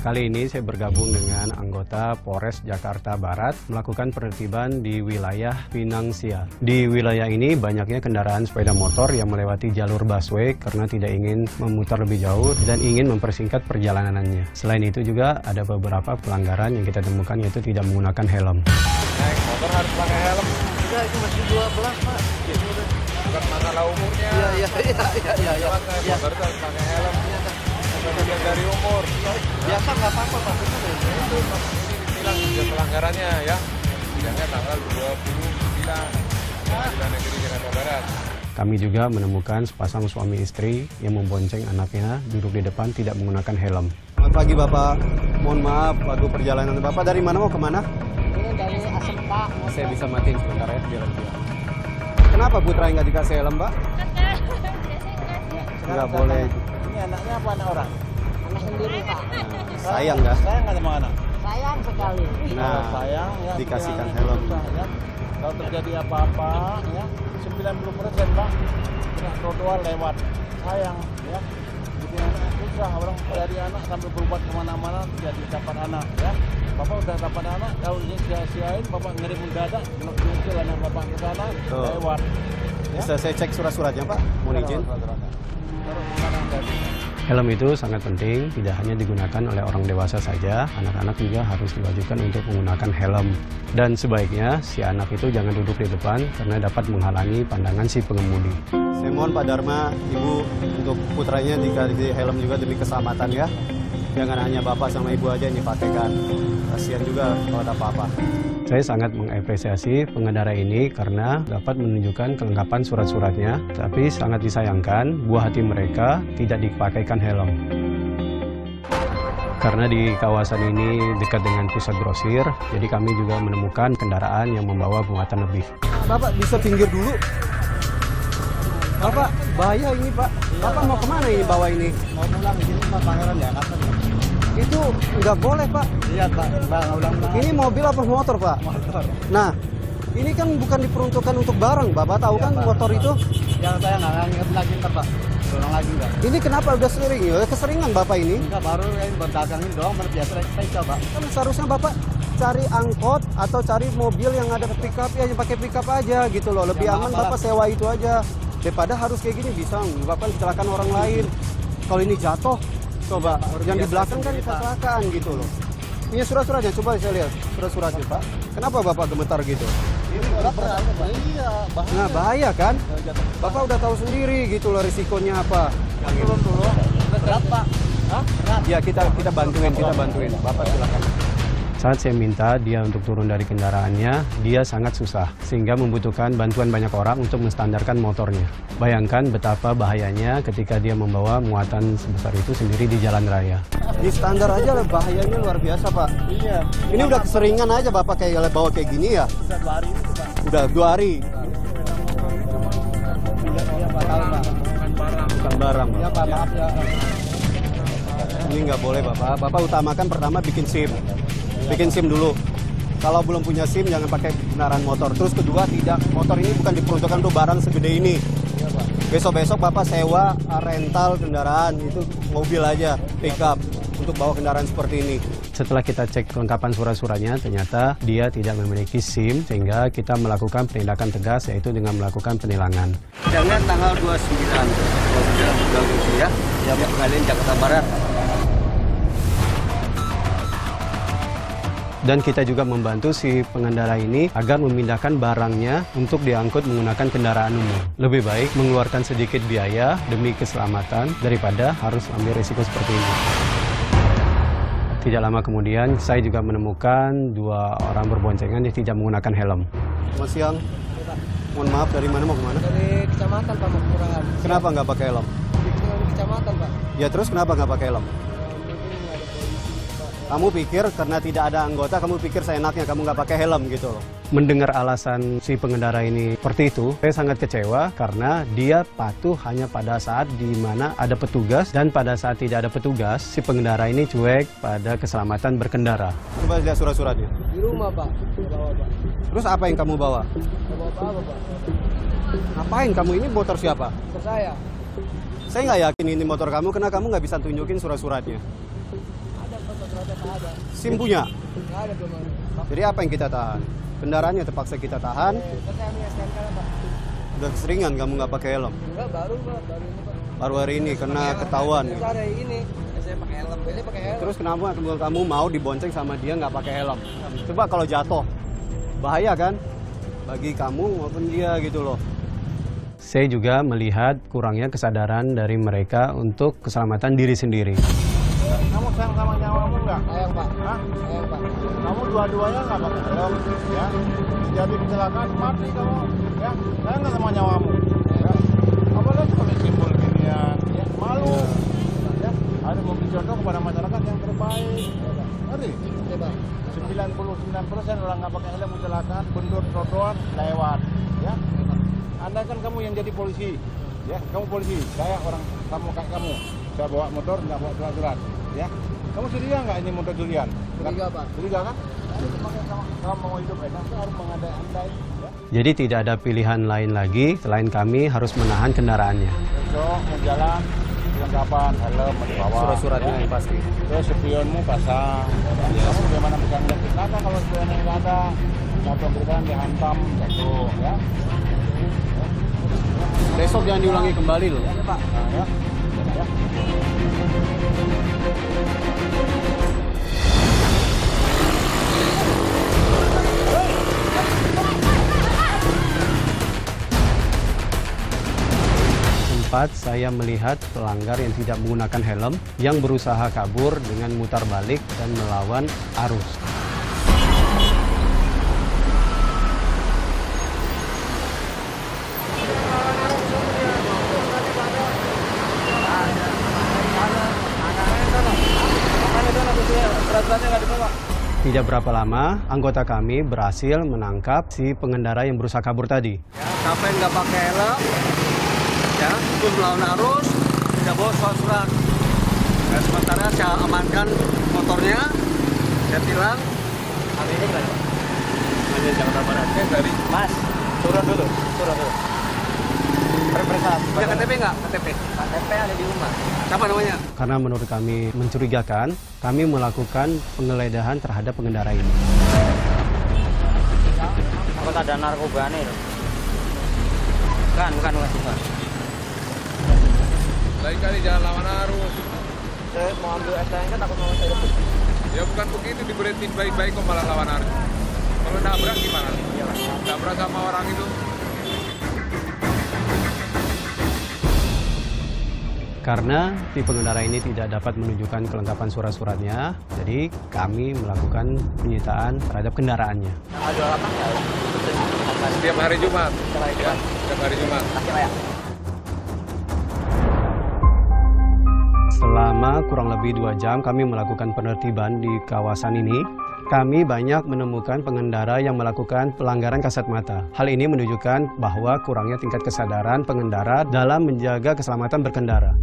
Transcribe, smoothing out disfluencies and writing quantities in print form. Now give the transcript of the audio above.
Kali ini saya bergabung dengan anggota Polres Jakarta Barat melakukan penertiban di wilayah Pinangsia. Di wilayah ini banyaknya kendaraan sepeda motor yang melewati jalur busway karena tidak ingin memutar lebih jauh dan ingin mempersingkat perjalanannya. Selain itu juga ada beberapa pelanggaran yang kita temukan, yaitu tidak menggunakan helm. Naik motor harus pakai helm. Enggak, itu masih 12, Pak. Bukan masalah umurnya. Iya. Motor itu harus pakai helm. Bagian dari umur. Biasa nggak apa-apa, Pak. Itu ditilang juga pelanggarannya ya. Sidangnya tanggal 29 Pengadilan Negeri Jakarta Barat. Kami juga menemukan sepasang suami istri yang membonceng anaknya duduk di depan tidak menggunakan helm. Selamat pagi Bapak, mohon maaf waktu perjalanan Bapak dari mana mau kemana? Ini dari Asempa. Saya bisa matiin sebentar ya, biar dia. Kenapa Putra nggak dikasih helm Pak? Nggak boleh. Ini anaknya apa anak orang? Anak sendiri, Pak. Sayang nggak? Sayang nggak sama anak? Sayang sekali. Nah, Sayang ya. dikasihkan bikin helm. susah, ya. Kalau terjadi apa-apa ya, 90% Pak, kena trotoar lewat. Sayang ya. Bikin anak susah, orang dari anak sampai berobat kemana-mana jadi dapat anak ya. Bapak udah dapat anak, kalau ini sia-siain, Bapak ngirim mendadak, muncul anak Bapak ke sana, lewat. Ya? Bisa saya cek surat-suratnya Pak? Mohon izin. Helm itu sangat penting, tidak hanya digunakan oleh orang dewasa saja, anak-anak juga harus diwajibkan untuk menggunakan helm. Dan sebaiknya si anak itu jangan duduk di depan karena dapat menghalangi pandangan si pengemudi. Saya mohon Pak Dharma, Ibu untuk putranya dikasih helm juga demi keselamatan ya. Jangan hanya Bapak sama Ibu aja yang dipakaikan. Kasihan juga kalau ada apa-apa. Saya sangat mengapresiasi pengendara ini karena dapat menunjukkan kelengkapan surat-suratnya, tapi sangat disayangkan buah hati mereka tidak dipakaikan helm. Karena di kawasan ini dekat dengan pusat grosir, jadi kami juga menemukan kendaraan yang membawa muatan lebih. Bapak bisa pinggir dulu. Bapak, bahaya ini Pak. Bapak mau kemana ini bawa ini? Mau pulang, ini Pak Pangeran ya, kata. Itu nggak boleh Pak. Iya Pak, ulang-ulang. Ini mobil apa motor Pak? Motor. Nah, ini kan bukan diperuntukkan untuk barang. Bapak tahu kan motor itu? Yang saya nggak nginget lagi ntar Pak, ulang lagi Pak. Ini kenapa udah sering? Ya, keseringan Bapak ini. Enggak, baru ini berdagang ini doang, biasa saya coba. Kan seharusnya Bapak cari angkot atau cari mobil yang ada pick up ya, pakai pick up aja gitu loh. Lebih aman Bapak sewa itu aja. Daripada harus kayak gini bisa menyebabkan kecelakaan orang lain. Kalau ini jatuh, coba yang di belakang kan kecelakaan gitu loh. Ini surat-suratnya, coba saya lihat surat-suratnya Pak. Kenapa Bapak gemetar gitu? Ini berat, iya, bahaya. Nah bahaya kan? Bapak udah tahu sendiri gitu loh risikonya apa. Turun dulu, berat Pak. Hah? Berat. Ya kita bantuin, Bapak silakan. Saat saya minta dia untuk turun dari kendaraannya, dia sangat susah, sehingga membutuhkan bantuan banyak orang untuk menstandarkan motornya. Bayangkan betapa bahayanya ketika dia membawa muatan sebesar itu sendiri di jalan raya. Di standar aja lah bahayanya luar biasa Pak. Iya. Ini udah keseringan aja Bapak kayak bawa kayak gini ya? Bisa 2 hari itu Pak. Udah 2 hari. Iya Pak, tahu Pak. Bukan barang. Iya Pak, maaf ya. Ini nggak boleh Bapak. Bapak utamakan pertama bikin SIM. Bikin SIM dulu. Kalau belum punya SIM jangan pakai kendaraan motor. Terus kedua, tidak, motor ini bukan diperuntukkan untuk barang segede ini. Besok-besok Bapak sewa rental kendaraan, itu mobil aja, pick up untuk bawa kendaraan seperti ini. Setelah kita cek kelengkapan surat-suratnya, ternyata dia tidak memiliki SIM, sehingga kita melakukan penindakan tegas, yaitu dengan melakukan penilangan. Sidangnya tanggal 29 Agustus ya, Pengadilan Jakarta Barat. Dan kita juga membantu si pengendara ini agar memindahkan barangnya untuk diangkut menggunakan kendaraan umum. Lebih baik mengeluarkan sedikit biaya demi keselamatan daripada harus ambil risiko seperti ini. Tidak lama kemudian, saya juga menemukan 2 orang berboncengan yang tidak menggunakan helm. Selamat siang. Mohon maaf, dari mana mau kemana? Dari kecamatan, Pak, mau kekurangan. Kenapa nggak pakai helm? Di kecamatan, Pak. Ya terus kenapa nggak pakai helm? Kamu pikir karena tidak ada anggota, kamu pikir seenaknya kamu nggak pakai helm gitu loh. Mendengar alasan si pengendara ini seperti itu, saya sangat kecewa karena dia patuh hanya pada saat di mana ada petugas, dan pada saat tidak ada petugas, si pengendara ini cuek pada keselamatan berkendara. Coba lihat surat-suratnya. Di rumah, Pak. Bawa, Pak. Terus apa yang kamu bawa? Bawa apa, Pak? Ngapain kamu, ini motor siapa? Ke saya. Saya nggak yakin ini motor kamu karena kamu nggak bisa tunjukin surat-suratnya. Ada foto surat ada. SIM punya. Nggak ada belum ada. Jadi apa yang kita tahan? Kendaraannya terpaksa kita tahan. Kan saya punya STNK lah, Pak. Udah keseringan kamu nggak pakai helm. Enggak, baru Pak, baru ini Pak. Baru hari ini karena ketahuan. Kita ada ini. Saya pakai helm. Ini pakai helm. Terus kenapa kamu mau dibonceng sama dia nggak pakai helm? Coba kalau jatuh, bahaya kan? Bagi kamu maupun dia gitu loh. Saya juga melihat kurangnya kesadaran dari mereka untuk keselamatan diri sendiri. Kamu sayang sama nyawamu nggak? Sayang Pak. Hah? Sayang Pak. Kamu dua-duanya nggak pakai helm, ya? Jadi kecelakaan mati kamu, ya? Sayang nggak sama nyawamu? Ya? Apalagi pakai simbol ginian, ya? Malu, ya? Harus memberi contoh kepada masyarakat yang terbaik. Ngerti? Oke Pak. 99% orang nggak pakai helm kecelakaan, bentur trotoar, lewat, ya? Anda kan kamu yang jadi polisi, ya? Kamu polisi, saya orang kamu kayak kamu. Saya bawa motor nggak bawa surat-surat, ya? Kamu curiga nggak ini motor curian? Curiga, Pak. Curiga kan? Nah, itu makanya kamu mau hidup enak, itu harus mengandai-andai, ya? Jadi tidak ada pilihan lain lagi selain kami harus menahan kendaraannya. Besok mau jalan, perlengkapan, helm mau dibawa. Surat-suratnya ya? yang pasti. Terus spionmu pasang. Kamu bagaimana bisa ngeliat ke belakang kalau spionnya nggak ada? Motor kita dihantam, jatuh, ya? Besok jangan diulangi kembali loh. Nah, ya. Ya. Sempat saya melihat pelanggar yang tidak menggunakan helm yang berusaha kabur dengan mutar balik dan melawan arus. Tidak berapa lama, anggota kami berhasil menangkap si pengendara yang berusaha kabur tadi. Sampai nggak pakai helm, ya, terus melawan arus, tidak bawa surat-surat. Dan sementara saya amankan motornya, saya tilang. Hari ini berapa? Hanya Jakarta Barat. Dari Mas, turun dulu. Periksa. Punya KTP nggak? KTP. KTP ada di rumah. Siapa namanya? Karena menurut kami mencurigakan, kami melakukan penggeledahan terhadap pengendara ini. Apa ada narkoba nih? Bukan. lain kali jangan lawan arus. Saya mau ambil STNK takut mau saya debut. Ya bukan begitu, diberhentiin baik-baik kok malah lawan arus. Kalau nabrak gimana? Nabrak sama orang itu. Karena si pengendara ini tidak dapat menunjukkan kelengkapan surat-suratnya, jadi kami melakukan penyitaan terhadap kendaraannya. Tanggal 28 ya? Setiap hari Jumat. Ya. Setiap hari Jumat. Kasih Pak ya? Selama kurang lebih 2 jam kami melakukan penertiban di kawasan ini, kami banyak menemukan pengendara yang melakukan pelanggaran kasat mata. Hal ini menunjukkan bahwa kurangnya tingkat kesadaran pengendara dalam menjaga keselamatan berkendara.